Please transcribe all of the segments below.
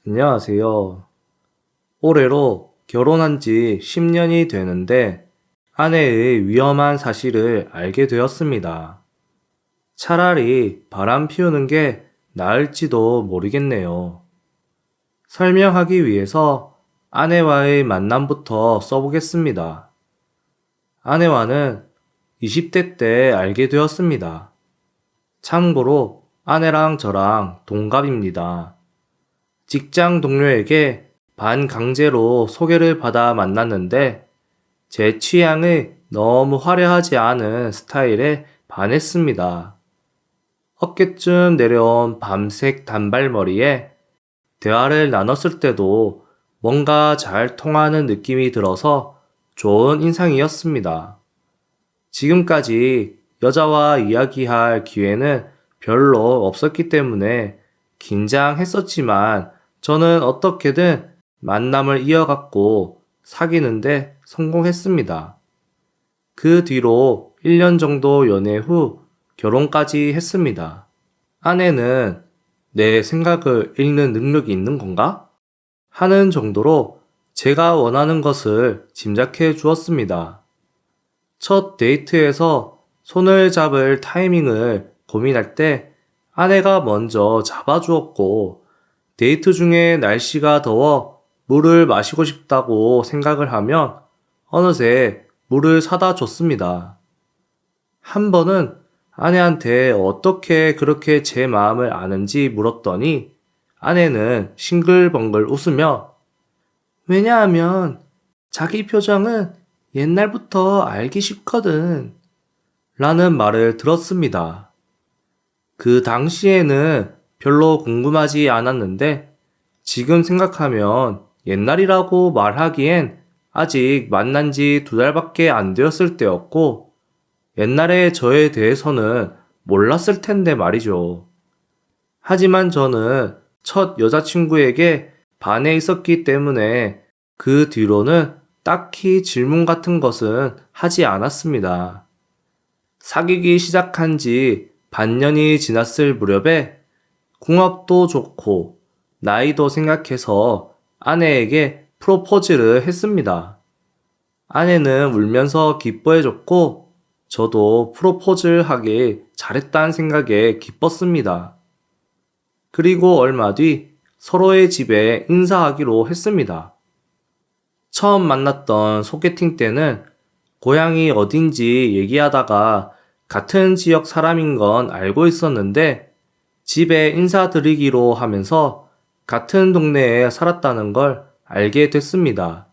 안녕하세요. 올해로 결혼한 지 10년이 되는데 아내의 위험한 사실을 알게 되었습니다. 차라리 바람 피우는 게 나을지도 모르겠네요. 설명하기 위해서 아내와의 만남부터 써보겠습니다. 아내와는 20대 때 알게 되었습니다. 참고로 아내랑 저랑 동갑입니다. 직장 동료에게 반강제로 소개를 받아 만났는데 제 취향이 너무 화려하지 않은 스타일에 반했습니다. 어깨쯤 내려온 밤색 단발머리에 대화를 나눴을 때도 뭔가 잘 통하는 느낌이 들어서 좋은 인상이었습니다. 지금까지 여자와 이야기할 기회는 별로 없었기 때문에 긴장했었지만 저는 어떻게든 만남을 이어갔고 사귀는데 성공했습니다. 그 뒤로 1년 정도 연애 후 결혼까지 했습니다. 아내는 내 생각을 읽는 능력이 있는 건가? 하는 정도로 제가 원하는 것을 짐작해 주었습니다. 첫 데이트에서 손을 잡을 타이밍을 고민할 때 아내가 먼저 잡아주었고, 데이트 중에 날씨가 더워 물을 마시고 싶다고 생각을 하면 어느새 물을 사다 줬습니다. 한 번은 아내한테 어떻게 그렇게 제 마음을 아는지 물었더니 아내는 싱글벙글 웃으며 왜냐하면 자기 표정은 옛날부터 알기 쉽거든 라는 말을 들었습니다. 그 당시에는 별로 궁금하지 않았는데 지금 생각하면 옛날이라고 말하기엔 아직 만난 지 2달밖에 안 되었을 때였고 옛날의 저에 대해서는 몰랐을 텐데 말이죠. 하지만 저는 첫 여자친구에게 반해 있었기 때문에 그 뒤로는 딱히 질문 같은 것은 하지 않았습니다. 사귀기 시작한 지 반년이 지났을 무렵에 궁합도 좋고 나이도 생각해서 아내에게 프로포즈를 했습니다. 아내는 울면서 기뻐해줬고 저도 프로포즈를 하길 잘했다는 생각에 기뻤습니다. 그리고 얼마 뒤 서로의 집에 인사하기로 했습니다. 처음 만났던 소개팅 때는 고향이 어딘지 얘기하다가 같은 지역 사람인 건 알고 있었는데 집에 인사드리기로 하면서 같은 동네에 살았다는 걸 알게 됐습니다.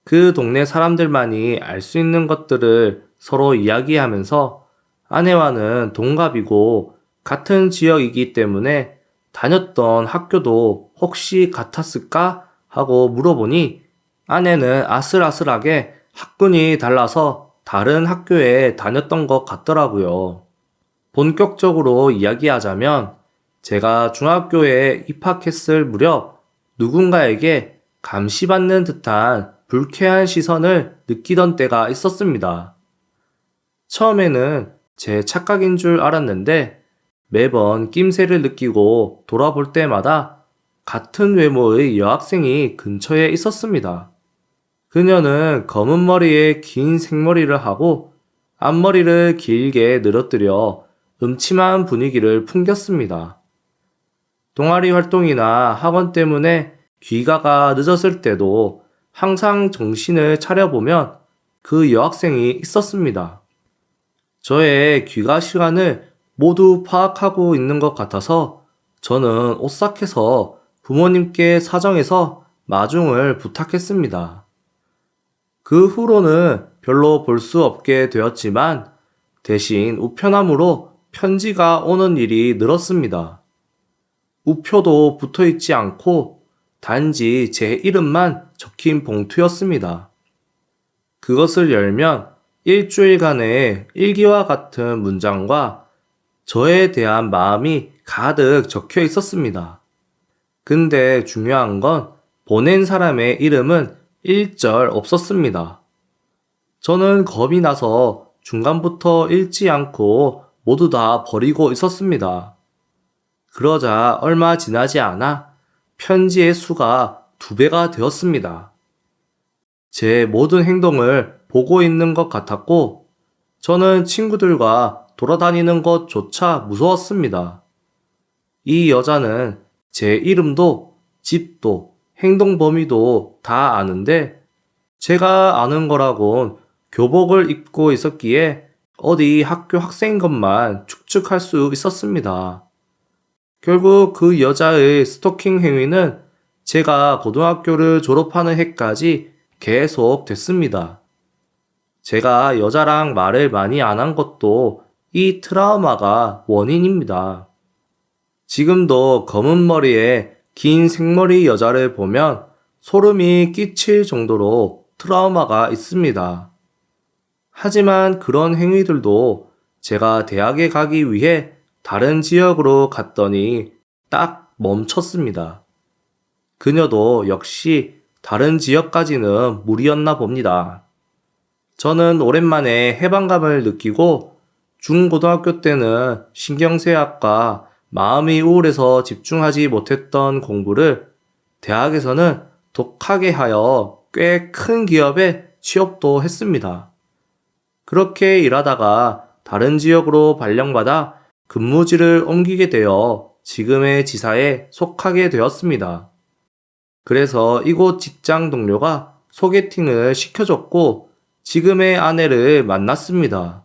그 동네 사람들만이 알 수 있는 것들을 서로 이야기하면서 아내와는 동갑이고 같은 지역이기 때문에 다녔던 학교도 혹시 같았을까 하고 물어보니 아내는 아슬아슬하게 학군이 달라서 다른 학교에 다녔던 것 같더라고요. 본격적으로 이야기하자면 제가 중학교에 입학했을 무렵 누군가에게 감시받는 듯한 불쾌한 시선을 느끼던 때가 있었습니다. 처음에는 제 착각인 줄 알았는데 매번 낌새를 느끼고 돌아볼 때마다 같은 외모의 여학생이 근처에 있었습니다. 그녀는 검은 머리에 긴 생머리를 하고 앞머리를 길게 늘어뜨려 음침한 분위기를 풍겼습니다. 동아리 활동이나 학원 때문에 귀가가 늦었을 때도 항상 정신을 차려보면 그 여학생이 있었습니다. 저의 귀가 시간을 모두 파악하고 있는 것 같아서 저는 오싹해서 부모님께 사정해서 마중을 부탁했습니다. 그 후로는 별로 볼 수 없게 되었지만 대신 우편함으로 편지가 오는 일이 늘었습니다. 우표도 붙어 있지 않고 단지 제 이름만 적힌 봉투였습니다. 그것을 열면 일주일간의 일기와 같은 문장과 저에 대한 마음이 가득 적혀 있었습니다. 근데 중요한 건 보낸 사람의 이름은 일절 없었습니다. 저는 겁이 나서 중간부터 읽지 않고 모두 다 버리고 있었습니다. 그러자 얼마 지나지 않아 편지의 수가 2배가 되었습니다. 제 모든 행동을 보고 있는 것 같았고, 저는 친구들과 돌아다니는 것조차 무서웠습니다. 이 여자는 제 이름도, 집도, 행동 범위도 다 아는데, 제가 아는 거라곤 교복을 입고 있었기에 어디 학교 학생인 것만 추측할 수 있었습니다. 결국 그 여자의 스토킹 행위는 제가 고등학교를 졸업하는 해까지 계속 됐습니다. 제가 여자랑 말을 많이 안 한 것도 이 트라우마가 원인입니다. 지금도 검은 머리에 긴 생머리 여자를 보면 소름이 끼칠 정도로 트라우마가 있습니다. 하지만 그런 행위들도 제가 대학에 가기 위해 다른 지역으로 갔더니 딱 멈췄습니다. 그녀도 역시 다른 지역까지는 무리였나 봅니다. 저는 오랜만에 해방감을 느끼고 중고등학교 때는 신경쇠학과 마음이 우울해서 집중하지 못했던 공부를 대학에서는 독하게 하여 꽤 큰 기업에 취업도 했습니다. 그렇게 일하다가 다른 지역으로 발령받아 근무지를 옮기게 되어 지금의 지사에 속하게 되었습니다. 그래서 이곳 직장 동료가 소개팅을 시켜줬고 지금의 아내를 만났습니다.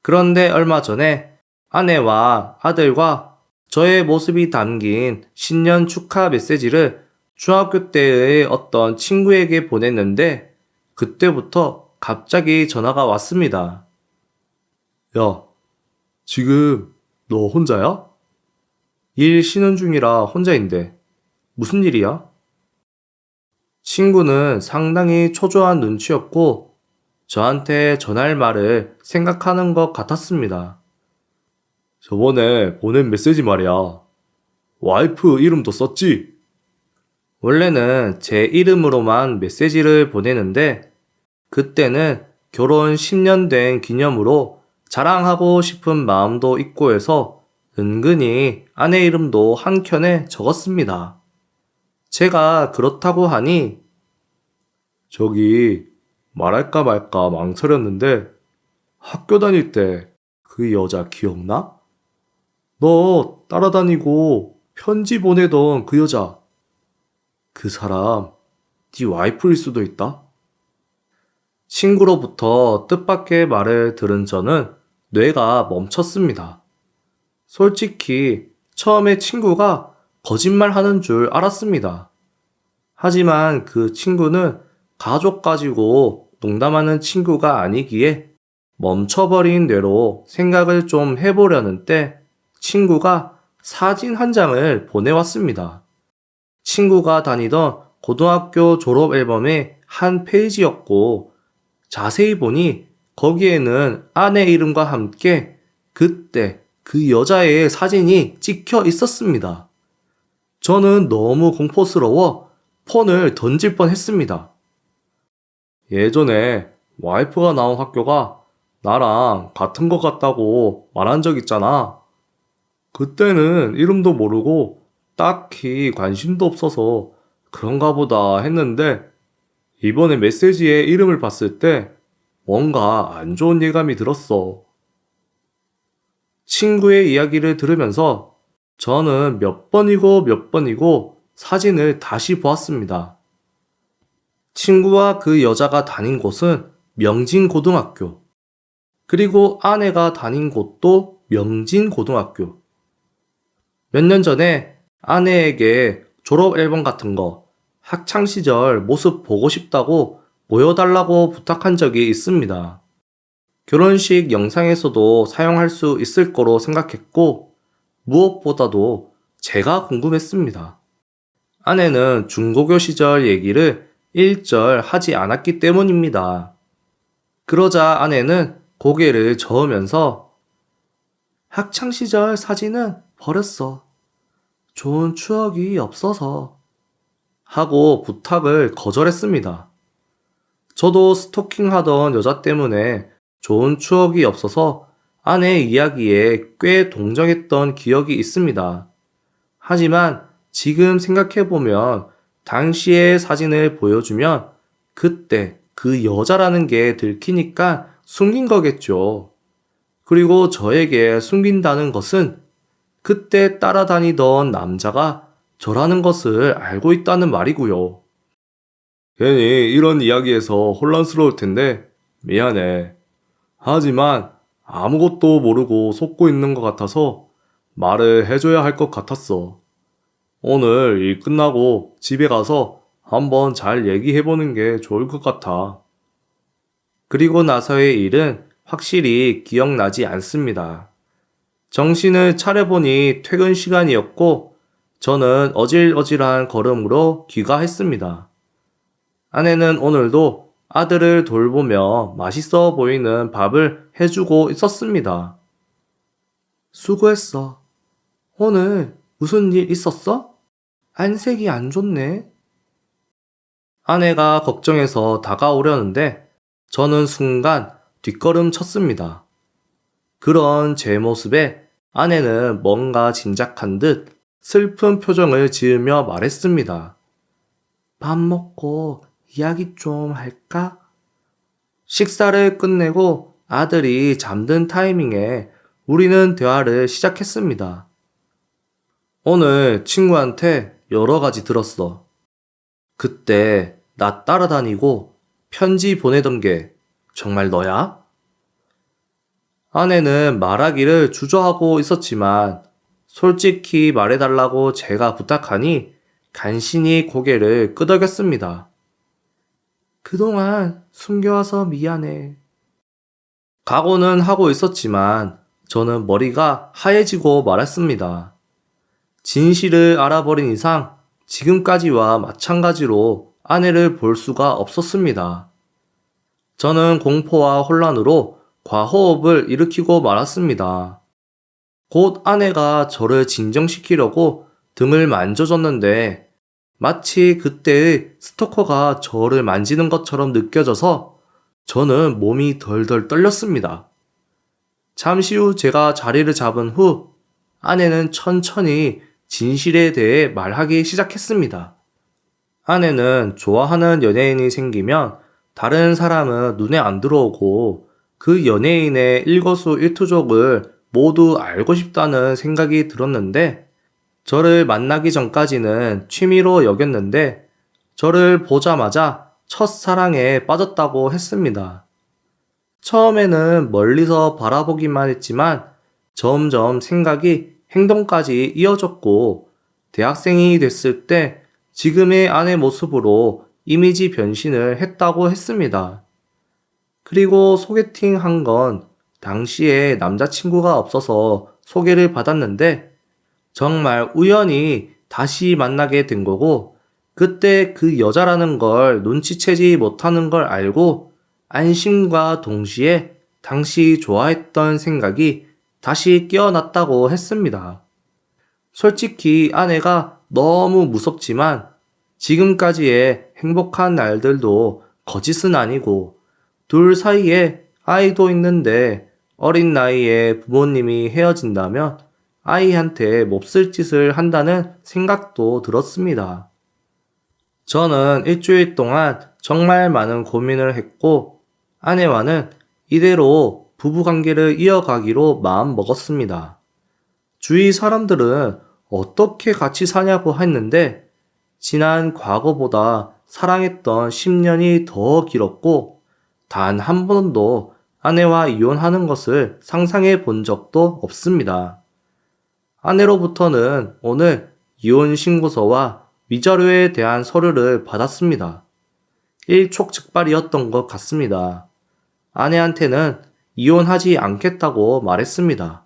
그런데 얼마 전에 아내와 아들과 저의 모습이 담긴 신년 축하 메시지를 중학교 때의 어떤 친구에게 보냈는데 그때부터 갑자기 전화가 왔습니다. 야, 지금 너 혼자야? 일 쉬는 중이라 혼자인데 무슨 일이야? 친구는 상당히 초조한 눈치였고 저한테 전할 말을 생각하는 것 같았습니다. 저번에 보낸 메시지 말이야. 와이프 이름도 썼지? 원래는 제 이름으로만 메시지를 보내는데 그때는 결혼 10년 된 기념으로 자랑하고 싶은 마음도 있고 해서 은근히 아내 이름도 한켠에 적었습니다. 제가 그렇다고 하니 저기 말할까 말까 망설였는데 학교 다닐 때 그 여자 기억나? 너 따라다니고 편지 보내던 그 여자. 그 사람 네 와이프일 수도 있다? 친구로부터 뜻밖의 말을 들은 저는 뇌가 멈췄습니다. 솔직히 처음에 친구가 거짓말 하는 줄 알았습니다. 하지만 그 친구는 가족 가지고 농담하는 친구가 아니기에 멈춰버린 뇌로 생각을 좀 해보려는 때 친구가 사진 한 장을 보내왔습니다. 친구가 다니던 고등학교 졸업 앨범의 한 페이지였고 자세히 보니 거기에는 아내 이름과 함께 그때 그 여자의 사진이 찍혀 있었습니다. 저는 너무 공포스러워 폰을 던질 뻔했습니다. 예전에 와이프가 나온 학교가 나랑 같은 것 같다고 말한 적 있잖아. 그때는 이름도 모르고 딱히 관심도 없어서 그런가 보다 했는데 이번에 메시지에 이름을 봤을 때 뭔가 안 좋은 예감이 들었어. 친구의 이야기를 들으면서 저는 몇 번이고 사진을 다시 보았습니다. 친구와 그 여자가 다닌 곳은 명진고등학교. 그리고 아내가 다닌 곳도 명진고등학교. 몇 년 전에 아내에게 졸업 앨범 같은 거, 학창시절 모습 보고 싶다고 보여달라고 부탁한 적이 있습니다. 결혼식 영상에서도 사용할 수 있을 거로 생각했고, 무엇보다도 제가 궁금했습니다. 아내는 중고교 시절 얘기를 일절 하지 않았기 때문입니다. 그러자 아내는 고개를 저으면서 학창시절 사진은 버렸어. 좋은 추억이 없어서. 하고 부탁을 거절했습니다. 저도 스토킹 하던 여자 때문에 좋은 추억이 없어서 아내의 이야기에 꽤 동정했던 기억이 있습니다. 하지만 지금 생각해보면 당시의 사진을 보여주면 그때 그 여자라는 게 들키니까 숨긴 거겠죠. 그리고 저에게 숨긴다는 것은 그때 따라다니던 남자가 저라는 것을 알고 있다는 말이고요. 괜히 이런 이야기에서 혼란스러울 텐데 미안해. 하지만 아무것도 모르고 속고 있는 것 같아서 말을 해줘야 할 것 같았어. 오늘 일 끝나고 집에 가서 한번 잘 얘기해보는 게 좋을 것 같아. 그리고 나서의 일은 확실히 기억나지 않습니다. 정신을 차려보니 퇴근 시간이었고 저는 어질어질한 걸음으로 귀가했습니다. 아내는 오늘도 아들을 돌보며 맛있어 보이는 밥을 해주고 있었습니다. 수고했어. 오늘 무슨 일 있었어? 안색이 안 좋네. 아내가 걱정해서 다가오려는데 저는 순간 뒷걸음 쳤습니다. 그런 제 모습에 아내는 뭔가 짐작한 듯 슬픈 표정을 지으며 말했습니다. 밥 먹고 이야기 좀 할까? 식사를 끝내고 아들이 잠든 타이밍에 우리는 대화를 시작했습니다. 오늘 친구한테 여러 가지 들었어. 그때 나 따라다니고 편지 보내던 게 정말 너야? 아내는 말하기를 주저하고 있었지만 솔직히 말해달라고 제가 부탁하니 간신히 고개를 끄덕였습니다. 그동안 숨겨와서 미안해. 각오는 하고 있었지만 저는 머리가 하얘지고 말았습니다. 진실을 알아버린 이상 지금까지와 마찬가지로 아내를 볼 수가 없었습니다. 저는 공포와 혼란으로 과호흡을 일으키고 말았습니다. 곧 아내가 저를 진정시키려고 등을 만져줬는데 마치 그때의 스토커가 저를 만지는 것처럼 느껴져서 저는 몸이 덜덜 떨렸습니다. 잠시 후 제가 자리를 잡은 후 아내는 천천히 진실에 대해 말하기 시작했습니다. 아내는 좋아하는 연예인이 생기면 다른 사람은 눈에 안 들어오고 그 연예인의 일거수일투족을 모두 알고 싶다는 생각이 들었는데 저를 만나기 전까지는 취미로 여겼는데 저를 보자마자 첫사랑에 빠졌다고 했습니다. 처음에는 멀리서 바라보기만 했지만 점점 생각이 행동까지 이어졌고 대학생이 됐을 때 지금의 아내 모습으로 이미지 변신을 했다고 했습니다. 그리고 소개팅 한 건 당시에 남자친구가 없어서 소개를 받았는데 정말 우연히 다시 만나게 된 거고 그때 그 여자라는 걸 눈치채지 못하는 걸 알고 안심과 동시에 당시 좋아했던 생각이 다시 깨어났다고 했습니다. 솔직히 아내가 너무 무섭지만 지금까지의 행복한 날들도 거짓은 아니고 둘 사이에 아이도 있는데 어린 나이에 부모님이 헤어진다면 아이한테 몹쓸 짓을 한다는 생각도 들었습니다. 저는 일주일 동안 정말 많은 고민을 했고 아내와는 이대로 부부관계를 이어가기로 마음 먹었습니다. 주위 사람들은 어떻게 같이 사냐고 했는데 지난 과거보다 사랑했던 10년이 더 길었고 단 한 번도 아내와 이혼하는 것을 상상해 본 적도 없습니다. 아내로부터는 오늘 이혼 신고서와 위자료에 대한 서류를 받았습니다. 일촉즉발이었던 것 같습니다. 아내한테는 이혼하지 않겠다고 말했습니다.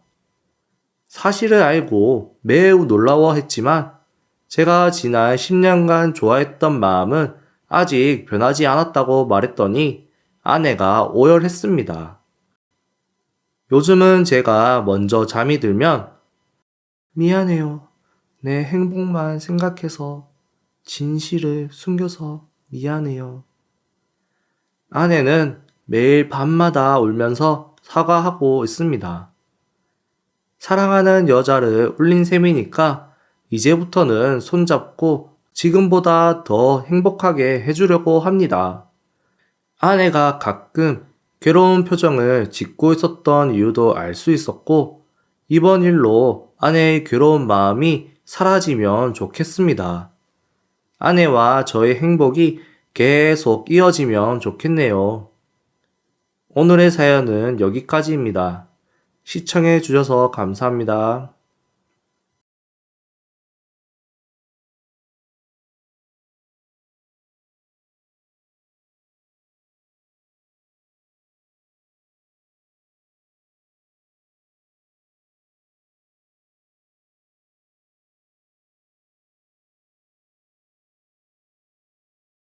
사실을 알고 매우 놀라워했지만 제가 지난 10년간 좋아했던 마음은 아직 변하지 않았다고 말했더니 아내가 오열했습니다. 요즘은 제가 먼저 잠이 들면 미안해요. 내 행복만 생각해서 진실을 숨겨서 미안해요. 아내는 매일 밤마다 울면서 사과하고 있습니다. 사랑하는 여자를 울린 셈이니까 이제부터는 손잡고 지금보다 더 행복하게 해주려고 합니다. 아내가 가끔 괴로운 표정을 짓고 있었던 이유도 알 수 있었고, 이번 일로 아내의 괴로운 마음이 사라지면 좋겠습니다. 아내와 저의 행복이 계속 이어지면 좋겠네요. 오늘의 사연은 여기까지입니다. 시청해 주셔서 감사합니다.